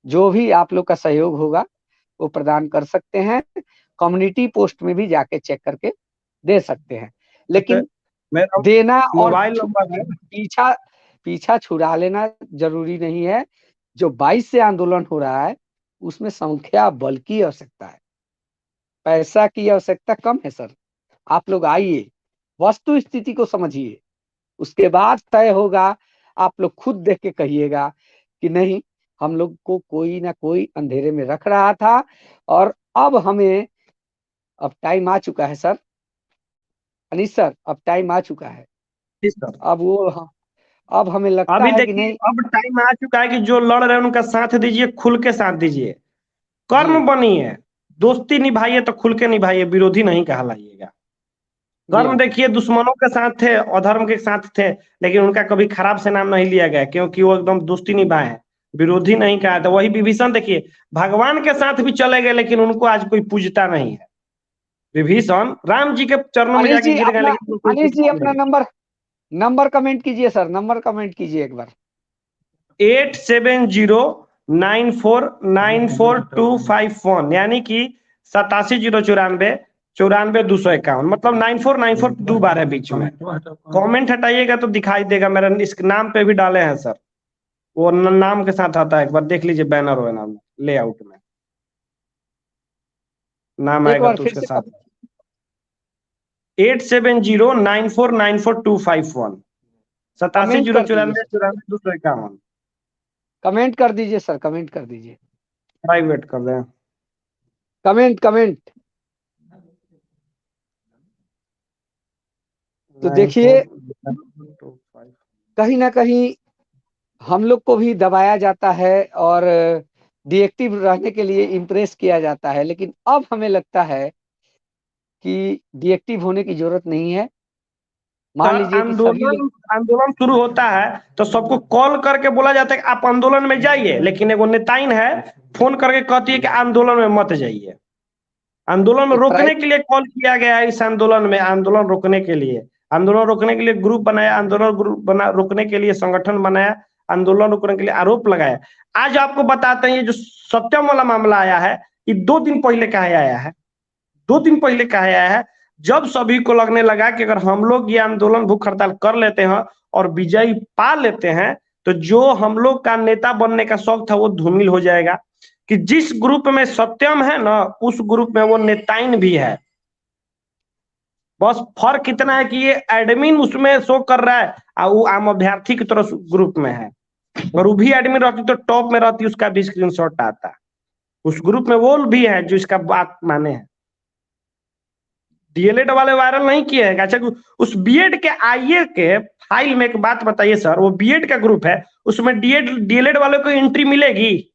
जो भी आप लोग का सहयोग होगा वो प्रदान कर सकते हैं। कम्युनिटी पोस्ट में भी जाके चेक करके दे सकते हैं। जैसे लेकिन मेरा देना और मोबाइल नंबर है, पीछा पीछा छुड़ा लेना जरूरी नहीं है। जो 22 से आंदोलन हो रहा है उसमें संख्या बल की आवश्यकता है, पैसा की आवश्यकता कम है सर। आप लोग आइए, वस्तु स्थिति को समझिए, उसके बाद तय होगा। आप लोग खुद देख के कहिएगा कि नहीं, हम लोग को कोई ना कोई अंधेरे में रख रहा था, और अब हमें, अब टाइम आ चुका है सर, अनीश सर, अब टाइम आ चुका है। इस तरह। अब वो हाँ, अब हमें लगता अभी है कि देखिए नहीं। अब टाइम आ चुका है कि जो लड़ रहे हैं उनका साथ दीजिए, खुल के साथ दीजिए, जी कर्म बनिए, दोस्ती निभाइए तो खुल के निभाइए, विरोधी नहीं कहलाइएगा। जी कर्म देखिए दुश्मनों के साथ थे, अधर्म के साथ थे, लेकिन उनका कभी खराब से नाम नहीं लिया गया, क्योंकि वो एकदम दोस्ती निभाए हैं, विरोधी नहीं कहा था। वही विभीषण देखिए, भगवान के साथ भी चले गए लेकिन उनको आज कोई पूजता नहीं है। विभीषण राम जी के चरणों में जाके गिर गए, लेकिन उनको कोई अनीश जी पूजता अपना नहीं। नंबर कमेंट कीजिए सर, नंबर कमेंट कीजिए एक बार। 8709494251, यानी कि 8709494251, मतलब 9494 2 बार है बीच में। कमेंट हटाइएगा तो दिखाई देगा, मेरा इस नाम पे भी डाले हैं सर, वो नाम के साथ आता है, एक बार देख लीजिए, बैनर हो नाम लेआउट में नाम एक आएगा बार तो फिर उसके से साथ। 8709494251, सतासी कमेंट जीरो कर दीजिए चौरानवे सर, चौरानवे 251। कमेंट कर दीजिए सर, कमेंट कर दीजिए, प्राइवेट कर दें। Comment comment. तो देखिए, 9425। कहीं ना कहीं हम लोग को भी दबाया जाता है और डिएक्टिव रहने के लिए इम्प्रेस किया जाता है। लेकिन अब हमें लगता है कि डिएक्टिव होने की जरूरत नहीं है। मान सर लीजिए कि सभी लोग, आंदोलन शुरू होता है तो सबको कॉल करके बोला जाता है कि आप आंदोलन में जाइए, लेकिन एगो नेताइन है फोन करके कहती है कि आंदोलन में मत जाइए। आंदोलन में एक रोकने प्राइवेट के लिए कॉल किया गया है, इस आंदोलन में आंदोलन रोकने के लिए। आंदोलन रोकने के लिए ग्रुप बनाया, आंदोलन ग्रुप बना रोकने के लिए संगठन बनाया, आंदोलन रोकने के लिए आरोप लगाया। आज आपको बताते हैं ये जो सत्यम वाला मामला आया है, ये 2 दिन पहले का आया है, 2 दिन पहले का आया है, जब सभी को लगने लगा कि अगर हम लोग ये आंदोलन भूख हड़ताल कर लेते हैं और विजयी पा लेते हैं तो जो हम लोग का नेता बनने का शौक था वो धूमिल हो जाएगा। कि जिस ग्रुप में सत्यम है ना, उस ग्रुप में वो नेताइन भी है। बस फर्क इतना है कि ये एडमिन उसमें शो कर रहा है और वो आम अभ्यर्थी की तरह ग्रुप में है। अगर वो भी एडमिन रहती तो टॉप में रहती, उसका भी स्क्रीनशॉट आता। उस ग्रुप में वो भी है जो इसका बात माने है। डीएलएड वाले वायरल नहीं किए हैं। अच्छा, उस बीएड के आईए के फाइल में एक बात बताइए सर, वो बीएड का ग्रुप है, उसमें डीएलएड वाले को एंट्री मिलेगी?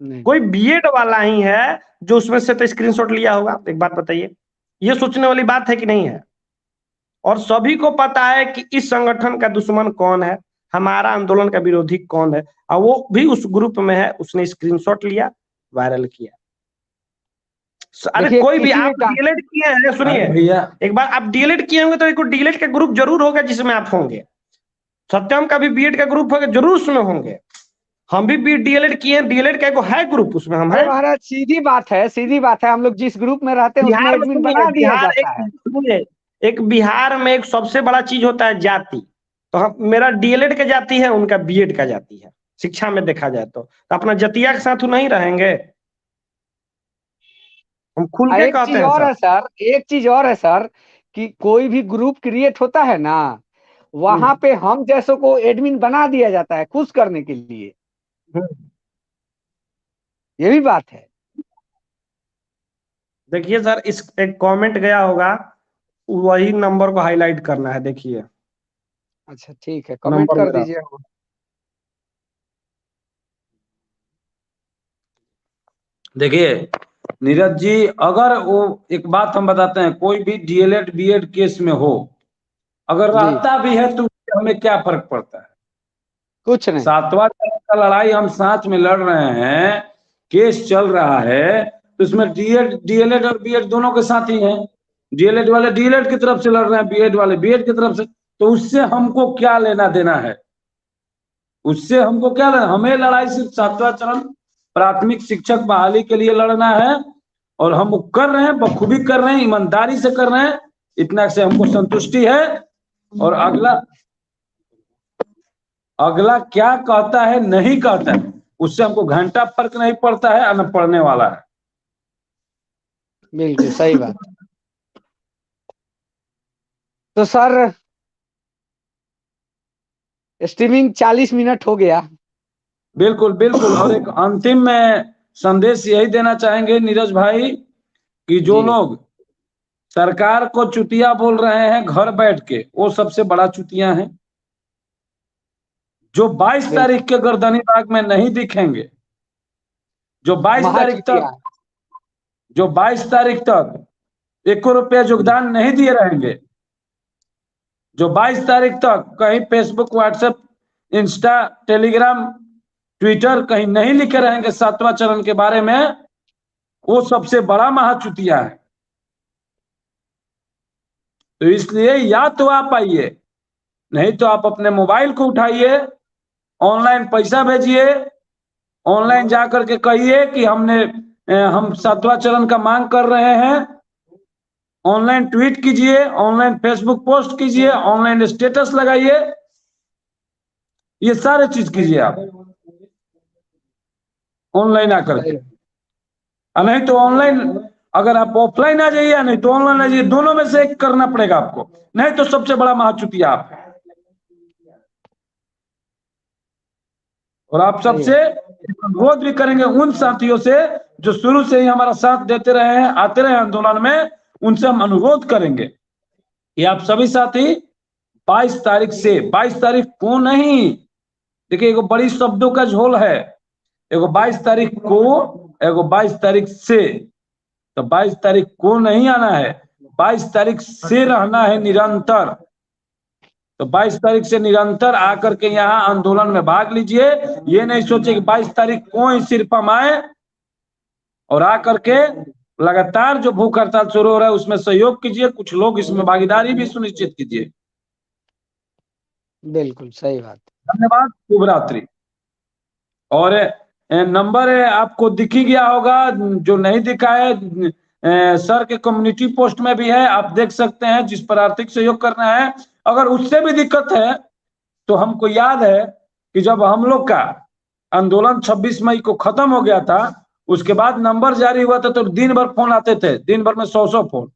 कोई बीएड वाला ही है जो उसमें से तो स्क्रीनशॉट लिया होगा। एक बात बताइए, ये सोचने वाली बात है कि नहीं है? और सभी को पता है कि इस संगठन का दुश्मन कौन है, हमारा आंदोलन का विरोधी कौन है, और वो भी उस ग्रुप में है। उसने स्क्रीनशॉट लिया, वायरल किया। अरे कोई भी आप डीएलएड किए हैं, सुनिए भैया, एक बार आप डीएलएड किए होंगे तो एक डीएलएड का ग्रुप जरूर होगा जिसमें आप होंगे। सत्यम का भी बीएड का ग्रुप होगा, जरूर उसमें होंगे। हम भी डीएलएड किए हैं, डीएलएड का है ग्रुप, उसमें हम हैं। महाराज सीधी बात है, सीधी बात है। हम लोग जिस ग्रुप में रहते हैं उसमें एडमिन बना दिया जाता है। एक बिहार में एक सबसे बड़ा चीज होता है जाति। तो हम, मेरा डीएलएड का जाति है, उनका बीएड का जाति है। शिक्षा में देखा जाए तो अपना जतिया के साथ नहीं रहेंगे, हम खुल के कहते हैं सर। एक चीज और है सर कि कोई भी ग्रुप क्रिएट होता है ना, वहां पे हम जैसों को एडमिन बना दिया जाता है खुश करने के लिए। ये भी बात है। देखिए सर, इस एक कमेंट गया होगा, वही नंबर को हाईलाइट करना है, देखिए। अच्छा ठीक है, कमेंट कर दीजिए। देखिए नीरज जी, अगर वो एक बात हम बताते हैं, कोई भी डीएलएड बीएड केस में हो, अगर रहता भी है तो हमें क्या फर्क पड़ता है? कुछ नहीं। 7वां चरण का लड़ाई हम साथ में लड़ रहे हैं, केस चल रहा है, तो उसमें डीएलएड और बीएड दोनों के साथ ही हैं। डीएलएड वाले डीएलएड की तरफ से लड़ रहे हैं, बीएड वाले बीएड की तरफ से। तो उससे हमको क्या लेना देना है? उससे हमको क्या लेना? हमें लड़ाई सिर्फ 7वां चरण प्राथमिक शिक्षक बहाली के लिए लड़ना है, और हम कर रहे हैं, बखूबी कर रहे हैं, ईमानदारी से कर रहे हैं, इतना से हमको संतुष्टि है। और अगला क्या कहता है नहीं कहता है, उससे हमको घंटा फर्क नहीं पड़ता है, न पड़ने वाला है। बिल्कुल सही बात। तो सर स्ट्रीमिंग 40 मिनट हो गया। बिल्कुल बिल्कुल। और एक अंतिम में संदेश यही देना चाहेंगे नीरज भाई कि जो लोग सरकार को चुतिया बोल रहे हैं घर बैठ के, वो सबसे बड़ा चुतिया है। जो 22 तारीख के गर्दनी बाग में नहीं दिखेंगे, जो 22 तारीख तक 1 रुपया योगदान नहीं दिए रहेंगे, जो 22 तारीख तक कहीं Facebook, WhatsApp, Insta, Telegram, Twitter कहीं नहीं लिखे रहेंगे 7वां चरण के बारे में, वो सबसे बड़ा महाचुतिया है। तो इसलिए या तो आप आइए, नहीं तो आप अपने मोबाइल को उठाइए, ऑनलाइन पैसा भेजिए, ऑनलाइन जाकर के कहिए कि हम 7वां चरण का मांग कर रहे हैं, ऑनलाइन ट्वीट कीजिए, ऑनलाइन फेसबुक पोस्ट कीजिए, ऑनलाइन स्टेटस लगाइए, ये सारे चीज कीजिए आप ऑनलाइन आकर के। नहीं तो ऑनलाइन, अगर आप ऑफलाइन आ जाइए, नहीं तो ऑनलाइन आ जाइए, दोनों में से एक करना पड़ेगा आपको, नहीं तो सबसे बड़ा महाचुतिया आप है। और आप सबसे अनुरोध भी करेंगे उन साथियों से जो शुरू से ही हमारा साथ देते रहे हैं, आते रहे आंदोलन में, उनसे हम अनुरोध करेंगे कि आप सभी साथी 22 तारीख से, 22 तारीख को नहीं, देखिए एगो बड़ी शब्दों का झोल है, एगो 22 तारीख को, एगो 22 तारीख से। तो 22 तारीख को नहीं आना है, 22 तारीख से रहना है निरंतर। तो 22 तारीख से निरंतर आकर के यहाँ आंदोलन में भाग लीजिए। ये नहीं सोचे कि 22 तारीख को ही सिर्फ हम आए और आकर के लगातार जो भूख हड़ताल शुरू हो रहा है उसमें सहयोग कीजिए, कुछ लोग इसमें भागीदारी भी सुनिश्चित कीजिए। बिल्कुल सही बात। धन्यवाद, शुभ रात्रि। और नंबर आपको दिख ही गया होगा, जो नहीं दिखा है सर के कम्युनिटी पोस्ट में भी है, आप देख सकते हैं, जिस पर आर्थिक सहयोग करना है। अगर उससे भी दिक्कत है तो हमको याद है कि जब हम लोग का आंदोलन 26 मई को खत्म हो गया था, उसके बाद नंबर जारी हुआ था, तो दिन भर फोन आते थे, दिन भर में 100 फोन।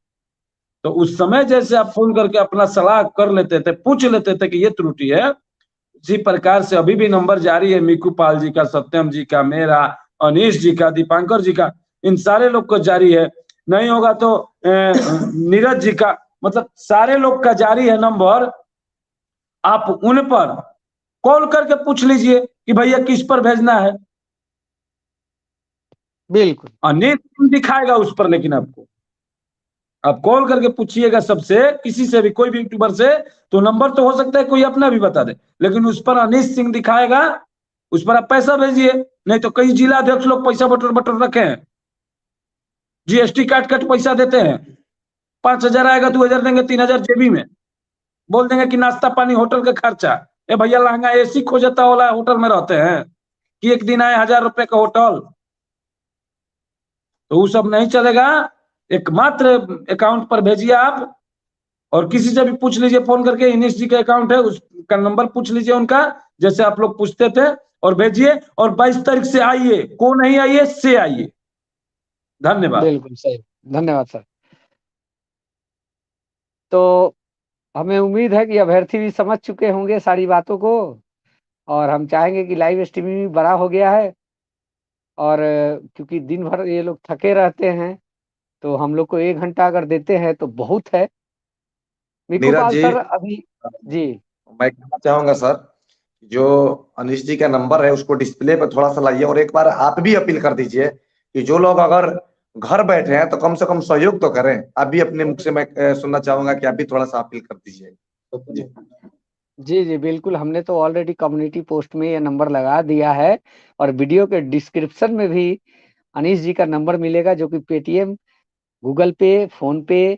तो उस समय जैसे आप फोन करके अपना सलाह कर लेते थे, पूछ लेते थे कि ये त्रुटि है, उसी प्रकार से अभी भी नंबर जारी है। मीकू पाल जी का, सत्यम जी का, मेरा, अनीश जी का, दीपांकर जी का, इन सारे लोग को जारी है। नहीं होगा तो नीरज जी का, मतलब सारे लोग का जारी है नंबर। आप उन पर कॉल करके पूछ लीजिए कि भैया किस पर भेजना है। बिल्कुल अनेक दिखाएगा उस पर, लेकिन आपको आप कॉल करके पूछिएगा सबसे, किसी से भी, कोई भी यूट्यूबर से, तो नंबर तो हो सकता है कोई अपना भी बता दे, लेकिन उस पर अनीश सिंह दिखाएगा, उस पर आप पैसा भेजिए। नहीं तो कई जिला अध्यक्ष लोग पैसा बटोर बटोर रखे हैं, जीएसटी काट काट पैसा देते हैं। 5,000 आएगा, 2,000 देंगे, 3,000 जेबी में, बोल देंगे कि नाश्ता पानी होटल का खर्चा। ए भैया, लहंगा एसी खोजता वाला होटल में रहते हैं कि एक दिन आए 1,000 रुपए का होटल, तो वो सब नहीं चलेगा। एकमात्र अकाउंट पर भेजिए आप, और किसी से भी पूछ लीजिए फोन करके, इनिस जी का अकाउंट है, उसका नंबर पूछ लीजिए उनका, जैसे आप लोग पूछते थे, और भेजिए। और 22 तारीख से आइए, को नहीं आइए से आइए। धन्यवाद। बिल्कुल सही, धन्यवाद सर। तो हमें उम्मीद है कि अभ्यर्थी भी समझ चुके होंगे सारी बातों को, और हम चाहेंगे कि लाइव स्ट्रीमिंग भी बड़ा हो गया है, और क्योंकि दिन भर ये लोग थके रहते हैं, तो हम लोग को 1 घंटा अगर देते हैं तो बहुत है। मीकू नीरज पाल जी, सर अभी जी मैं कहना चाहूंगा सर, जो अनिश जी का नंबर है उसको डिस्प्ले पे थोड़ा सा लाइए, और एक बार आप भी अपील कर दीजिए कि जो लोग अगर घर बैठे हैं तो कम से कम सहयोग तो करें। आप भी अपने मुख से मैं सुनना चाहूंगा कि आप भी थोड़ा सा अपील कर दीजिए। जी। जी जी बिल्कुल, हमने तो ऑलरेडी कम्युनिटी पोस्ट में ये नंबर लगा दिया है, और वीडियो के डिस्क्रिप्शन में भी अनीश जी का नंबर मिलेगा, जो कि पेटीएम, गूगल पे, फोन पे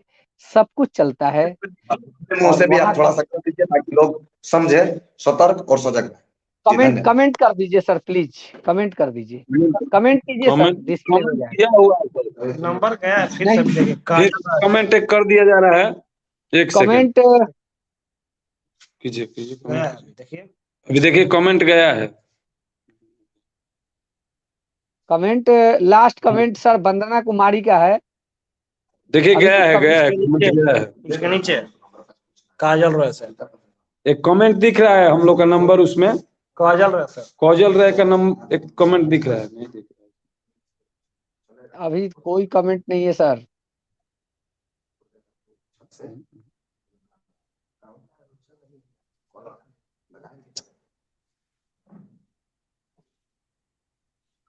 सब कुछ चलता है। अपने मुंह और से भी वहाँ आप थोड़ा सा कर दीजिए ताकि लोग समझे, सतर्क और सजग रहें। जी कमेंट धन्यवाद। कमेंट कर दीजिए सर, प्लीज कमेंट कर दीजिए, कमेंट कीजिए सर, कमेंट डिस्प्ले हो कमेंट जाए। किया हुआ है, नंबर गया है, फिर से नहीं, भी देखिए कमेंट एक कर दिया जा रहा है। एक सेकेंड कमेंट कीजिए, कीजिए गया कमेंट। है, देखिए। अभी देखिए कमेंट गया है। Comment last comment sir Vandana Kumari का है। देखिए अभी गया तक है, कमेंट गया है, उसके कमेंट नीचे, गया है। उसके नीचे काजल रहे सर, एक कमेंट दिख रहा है हम लोग का नंबर, उसमें काजल रहे सर। कौजल राय का नंबर, एक कमेंट दिख रहा है, नहीं दिख अभी कोई कमेंट नहीं है सर।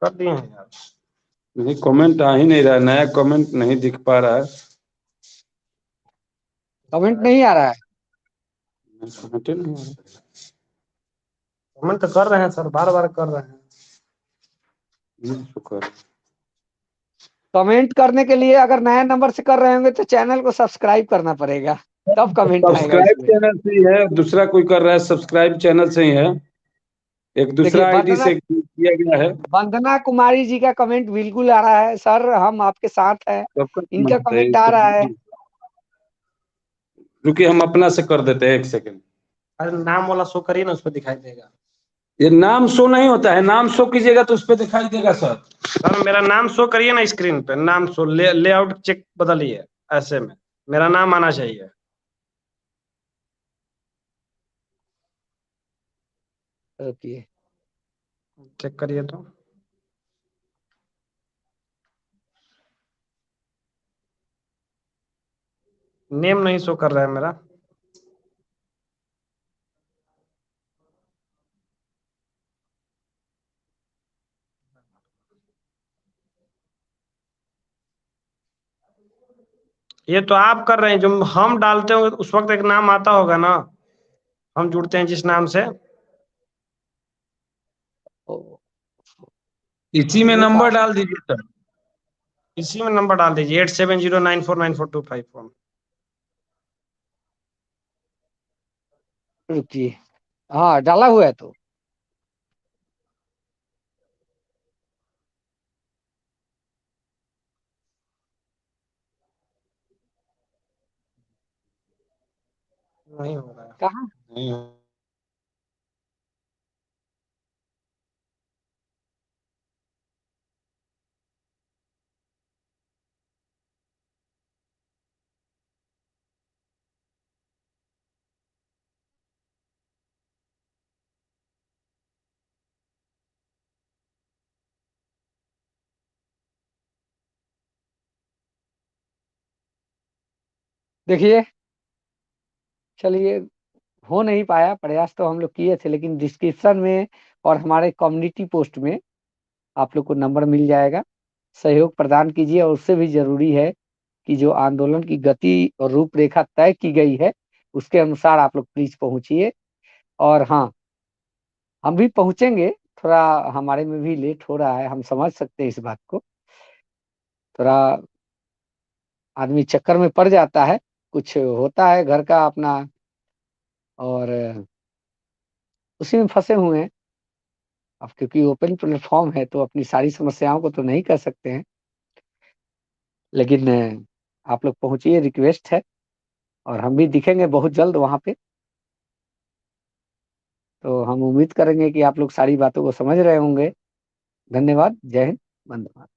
कर दिए हैं यार। नहीं, कमेंट आ ही नहीं रहा है, नया कमेंट नहीं दिख पा रहा है। कमेंट नहीं आ रहा है। कमेंट ही नहीं आ रहा। कमेंट तो कर रहे हैं सर, बार बार कर रहे हैं। शुक्र। कमेंट करने के लिए अगर नया नंबर से कर रहे होंगे तो चैनल को सब्सक्राइब करना पड़ेगा, तब कमेंट आएगा सब्सक्राइब इसमें। चैनल से ही है, दूसरा कोई कर रहा है, सब्सक्राइब चैनल से ही है, एक देखिए दूसरा आईडी से किया गया है। वंदना कुमारी जी का कमेंट बिल्कुल आ रहा है, सर हम आपके साथ हैं। सबका इनका कमेंट है, कमेंट आ रहा है। रुकिए हम अपना से कर देते हैं, एक सेकंड। अरे नाम वाला शो करिए ना, उस पर दिखाई देगा। ये नाम शो नहीं होता है, नाम शो कीजिएगा तो उस पर दिखाई देगा सर। सर मेरा नाम शो करिए ना स्क्रीन पे, नाम शो, लेआउट चेक बदलिए, ऐसे में मेरा नाम आना चाहिए। ओके, चेक करिए तो। नेम नहीं शो कर रहा है मेरा। ये तो आप कर रहे हैं, जो हम डालते होंगे उस वक्त एक नाम आता होगा ना, हम जुड़ते हैं जिस नाम से। इसी में नंबर डाल दीजिए सर। इसी में नंबर डाल दीजिए 8709494251। रुकिए, हाँ डाला हुआ है तो। नहीं हो रहा है। कहाँ? नहीं हो देखिए, चलिए, हो नहीं पाया, प्रयास तो हम लोग किए थे, लेकिन डिस्क्रिप्शन में और हमारे कम्युनिटी पोस्ट में आप लोग को नंबर मिल जाएगा। सहयोग प्रदान कीजिए, और उससे भी जरूरी है कि जो आंदोलन की गति और रूपरेखा तय की गई है उसके अनुसार आप लोग प्लीज पहुंचिए। और हाँ, हम भी पहुंचेंगे, थोड़ा हमारे में भी लेट हो रहा है, हम समझ सकते हैं इस बात को। थोड़ा आदमी चक्कर में पड़ जाता है, कुछ होता है घर का अपना, और उसी में फंसे हुए हैं। अब क्योंकि ओपन प्लेटफॉर्म है तो अपनी सारी समस्याओं को तो नहीं कर सकते हैं, लेकिन आप लोग पहुंचिए, रिक्वेस्ट है। और हम भी दिखेंगे बहुत जल्द वहां पे। तो हम उम्मीद करेंगे कि आप लोग सारी बातों को समझ रहे होंगे। धन्यवाद। जय हिंद। वंदे मातरम।